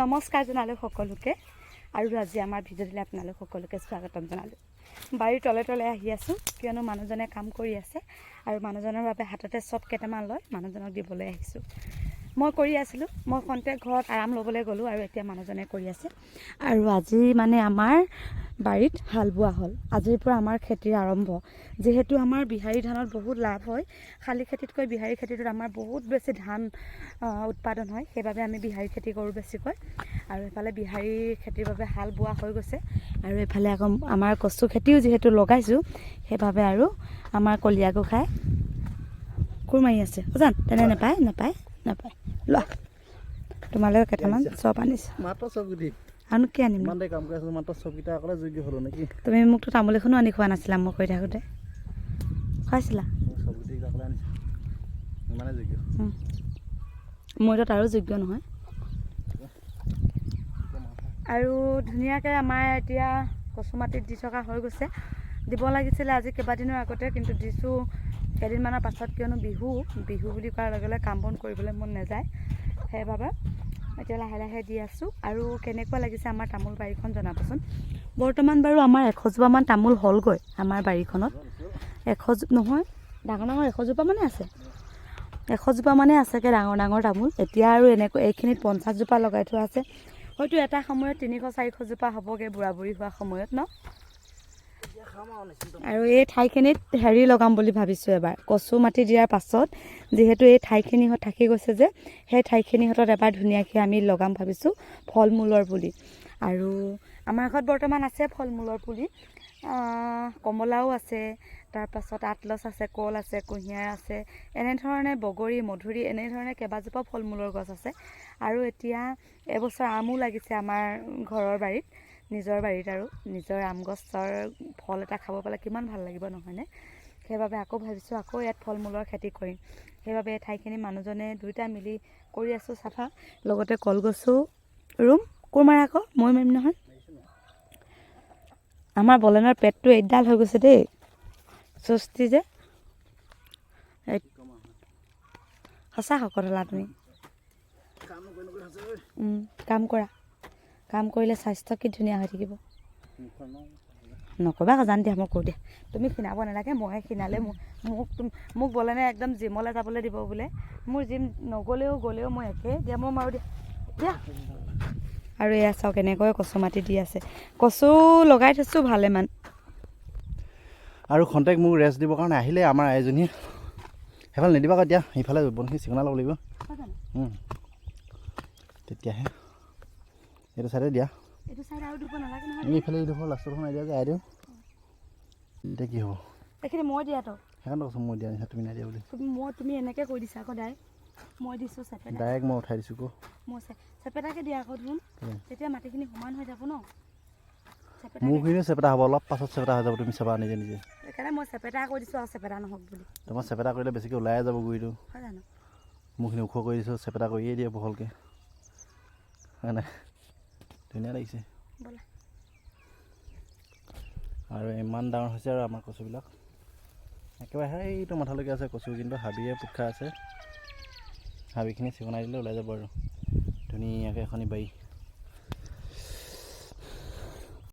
নমস্কাৰ জনালোঁ সকলোকে আৰু আজি আমাৰ ভিডিঅ'লৈ আপোনালোক সকলোকে স্বাগতম জনালোঁ। বাৰীৰ তলে তলে আহি আছোঁ কিয়নো মানুহজনে কাম কৰি আছে আৰু মানুহজনৰ বাবে হাততে চপ কেইটামান লৈ মানুহজনক দিবলৈ আহিছোঁ। মই কৰি আছিলোঁ, মই খন্তেক ঘৰত আৰাম ল'বলৈ গ'লোঁ আৰু এতিয়া মানুহজনে কৰি আছে। আৰু আজি মানে আমাৰ বাৰীত হাল বোৱা হ'ল। আজিৰ পৰা আমাৰ খেতিৰ আৰম্ভ। যিহেতু আমাৰ বিহাৰী ধানত বহুত লাভ হয়, শালি খেতিতকৈ বিহাৰী খেতিটোত আমাৰ বহুত বেছি ধান উৎপাদন হয়, সেইবাবে আমি বিহাৰী খেতি কৰোঁ বেছিকৈ। আৰু এইফালে বিহাৰী খেতিৰ বাবে হাল বোৱা হৈ গৈছে আৰু এইফালে আকৌ আমাৰ কচু খেতিও যিহেতু লগাইছোঁ, সেইবাবে আৰু আমাৰ কলীয়া গোসাঁই কোৰ মাৰি আছে। জান তেনে নাপায় নাপায় নাপায় লোৱা, তোমালোকে কেইটামান চব আনিছোঁ। আৰু কি আনিম? তুমি মোকতো তামোল এখনো আনি খোৱা নাছিলা মই কৰি থাকোঁতে, খুৱাইছিলা। মোৰ তাত আৰু যোগ্য নহয়। আৰু ধুনীয়াকৈ আমাৰ এতিয়া কচু মাটিত দি থকা হৈ গৈছে। দিব লাগিছিলে আজি কেইবাদিনৰ আগতে, কিন্তু দিছোঁ কেইদিনমানৰ পাছত, কিয়নো বিহু বুলি কোৱাৰ লগে লগে কাম বন কৰিবলৈ মন নাযায়, সেইবাবে এতিয়া লাহে লাহে দি আছোঁ। আৰু কেনেকুৱা লাগিছে আমাৰ তামোল বাৰীখন জনাবচোন। বৰ্তমান বাৰু আমাৰ 100জোপামান তামোল হ'লগৈ আমাৰ বাৰীখনত। 100 নহয়, ডাঙৰ ডাঙৰ 100জোপা মানে আছে, 100জোপা মানে আছেগৈ ডাঙৰ ডাঙৰ তামোল। এতিয়া আৰু এনেকৈ এইখিনিত 50জোপা লগাই থোৱা আছে। হয়তো এটা সময়ত 300-400জোপা হ'বগৈ বুঢ়া বুঢ়ী হোৱা সময়ত ন। আৰু এই ঠাইখিনিত হেৰি লগাম বুলি ভাবিছোঁ এবাৰ, কচু মাটি দিয়াৰ পাছত যিহেতু এই ঠাইখিনি থাকি গৈছে যে, সেই ঠাইখিনিহঁতত এবাৰ ধুনীয়াকৈ আমি লগাম ভাবিছোঁ ফল মূলৰ পুলি। আৰু আমাৰ ঘৰত বৰ্তমান আছে ফল মূলৰ পুলি, কমলাও আছে, তাৰপাছত আতলছ আছে, কল আছে, কুঁহিয়াৰ আছে, এনেধৰণে বগৰী, মধুৰি, এনেধৰণে কেইবাজোপাও ফল মূলৰ গছ আছে। আৰু এতিয়া এবছৰ আমো লাগিছে আমাৰ ঘৰৰ বাৰীত, নিজৰ বাৰীত। আৰু নিজৰ আম গছৰ ফল এটা খাব পালে কিমান ভাল লাগিব নহয়নে। সেইবাবে আকৌ ভাবিছোঁ আকৌ ইয়াত ফল মূলৰ খেতি কৰিম। সেইবাবে এই ঠাইখিনি মানুহজনে দুয়োটা মিলি কৰি আছোঁ চাফা, লগতে কলগছো ৰুম। কোৰ মাৰা আকৌ, মই মাৰিম নহয়। আমাৰ বলেনৰ পেটটো এইডাল হৈ গৈছে দেই, চুস্তি যে। সঁচা শকত হ'লা তুমি। কাম কৰা, কাম কৰিলে স্বাস্থ্য কি ধুনীয়া হৈ থাকিব। নক'বা জান দিয়া, মই কওঁ দিয়া। তুমি ক্ষীণাব নালাগে, মইহে ক্ষীণালে মোক বলেনে একদম জিমলৈ যাবলৈ দিব বোলে। মোৰ জিম গ'লেও মই একেই দিয়া, মই মাৰোঁ দিয়া দিয়া। আৰু এয়া চাওক এনেকৈ কচু মাটি দি আছে, কচু লগাই থৈছোঁ ভালেমান। আৰু খন্তেক মোক ৰেষ্ট দিবৰ কাৰণে আহিলে আমাৰ আইজনীয়ে। সেইফালে নিদিবা আকৌ এতিয়া, সিফালে বনখিনি চিকুণা ল'ব লাগিব, তেতিয়াহে। এইটো চাইডে দিয়া, এইফালে এইডোখৰ লাষ্টৰখন আইডিয়া যে আই দিওঁ, এতিয়া কি হ'ব এইখিনি মই দিয়াতো। সেইকাৰণে কৈছোঁ মই দিয়া নিচিনা, তুমি নাই দিয়া বুলি। তুমি এনেকৈ কৈ দিছা আকৌ ডাইৰেক্ট, মই দিছোঁ চেপেটা। ডাইৰেক্ট মই উঠাই দিছোঁ আকৌ, মই চেপেটাকৈ দিয়া আকৌ ধুন, তেতিয়া মাটিখিনি সমান হৈ যাব ন। মোৰখিনিও চেপেটা হ'ব, অলপ পাছত চেপেটা হৈ যাব, তুমি চাবা নিজে নিজে। সেইকাৰণে মই চেপেটা কৈ দিছোঁ আৰু চেপেটা নহওক বুলি। তোমাৰ চেপেটা কৰিলে বেছিকৈ ওলাই যাব গুৰিটো, হয় জানো। মোৰখিনি ওখ কৰি দিছোঁ, চেপেটা কৰিয়ে দিয়ে বহলকৈ, হয় নাই। ধুনীয়া লাগিছে আৰু ইমান ডাঙৰ হৈছে আৰু আমাৰ কচুবিলাক একেবাৰে সেইটো মাথালৈকে আছে কচু, কিন্তু হাবিয়ে পোট খাই আছে। হাবিখিনি চিকুণাই দিলে ওলাই যাব আৰু ধুনীয়াকৈ এখনি বাৰী।